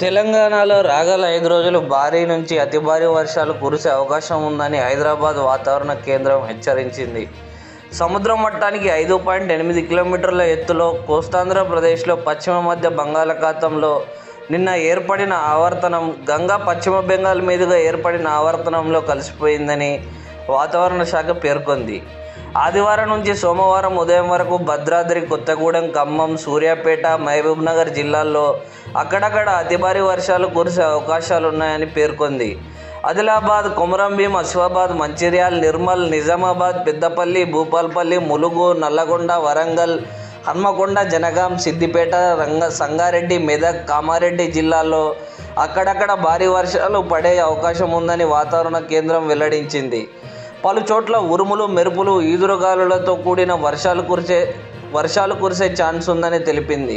తెలంగాణలో రాగల 5 రోజులు భారీ నుంచి అతి భారీ వర్షాలు కురిసే అవకాశం ఉందని హైదరాబాద్ వాతావరణ కేంద్రం హెచ్చరించింది. సముద్ర మట్టానికి 5.8 కిలోమీటర్ల ఎత్తులో కోస్తాంధ్రప్రదేశ్లో పశ్చిమ మధ్య బంగాళాఖాతంలో నిన్న ఏర్పడిన ఆవర్తనం గంగా పశ్చిమ బెంగాల్ మీదుగా ఏర్పడిన ఆవర్తనంలో కలిసిపోయిందని వాతావరణ శాఖ పేర్కొంది. ఆదివారం నుంచి సోమవారం ఉదయం వరకు భద్రాద్రి, కొత్తగూడెం, ఖమ్మం, సూర్యాపేట, మహబూబ్నగర్ జిల్లాల్లో అక్కడక్కడ అతి భారీ వర్షాలు కురిసే అవకాశాలున్నాయని పేర్కొంది. ఆదిలాబాద్, కొమరంభీం, ఆసిఫాబాద్, మంచిర్యాల, నిర్మల్, నిజామాబాద్, పెద్దపల్లి, భూపాల్పల్లి, ములుగు, నల్లగొండ, వరంగల్, హన్మకొండ, జనగాం, సిద్దిపేట, సంగారెడ్డి, మెదక్, కామారెడ్డి జిల్లాల్లో అక్కడక్కడ భారీ వర్షాలు పడే అవకాశం ఉందని వాతావరణ కేంద్రం వెల్లడించింది. పలు చోట్ల ఉరుములు, మెరుపులు, ఈదురుగాలులతో కూడిన వర్షాలు కురిసే ఛాన్స్ ఉందని తెలిపింది.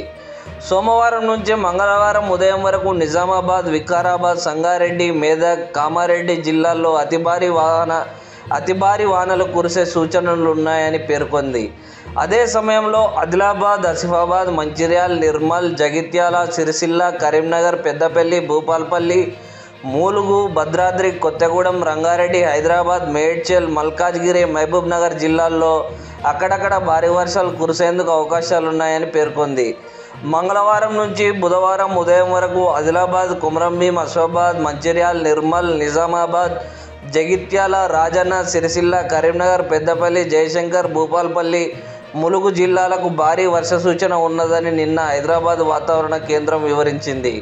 సోమవారం నుంచి మంగళవారం ఉదయం వరకు నిజామాబాద్, వికారాబాద్, సంగారెడ్డి, మెదక్, కామారెడ్డి జిల్లాల్లో అతి భారీ వానలు కురిసే సూచనలున్నాయని పేర్కొంది. అదే సమయంలో ఆదిలాబాద్, ఆసిఫాబాద్, మంచిర్యాల, నిర్మల్, జగిత్యాల, సిరిసిల్ల, కరీంనగర్, పెద్దపల్లి, భూపాల్పల్లి, ములుగు, భద్రాద్రి, కొత్తగూడెం, రంగారెడ్డి, హైదరాబాద్, మేడ్చల్, మల్కాజ్గిరి, మహబూబ్నగర్ జిల్లాల్లో అక్కడక్కడ భారీ వర్షాలు కురిసేందుకు అవకాశాలున్నాయని పేర్కొంది. మంగళవారం నుంచి బుధవారం ఉదయం వరకు ఆదిలాబాద్, కొమరంభీం, ఆసిఫాబాద్, మంచిర్యాల, నిర్మల్, నిజామాబాద్, జగిత్యాల, రాజన్న, సిరిసిల్ల, కరీంనగర్, పెద్దపల్లి, జయశంకర్, భూపాల్పల్లి, ములుగు జిల్లాలకు భారీ వర్ష సూచన ఉన్నదని నిన్న హైదరాబాద్ వాతావరణ కేంద్రం వివరించింది.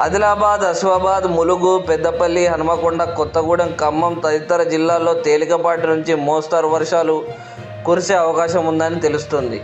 ఆదిలాబాద్, ఆసిఫాబాద్, ములుగు, పెద్దపల్లి, హన్మకొండ, కొత్తగూడెం, ఖమ్మం తదితర జిల్లాల్లో తేలికపాటి నుంచి మోస్తరు వర్షాలు కురిసే అవకాశం ఉందని తెలుస్తుంది.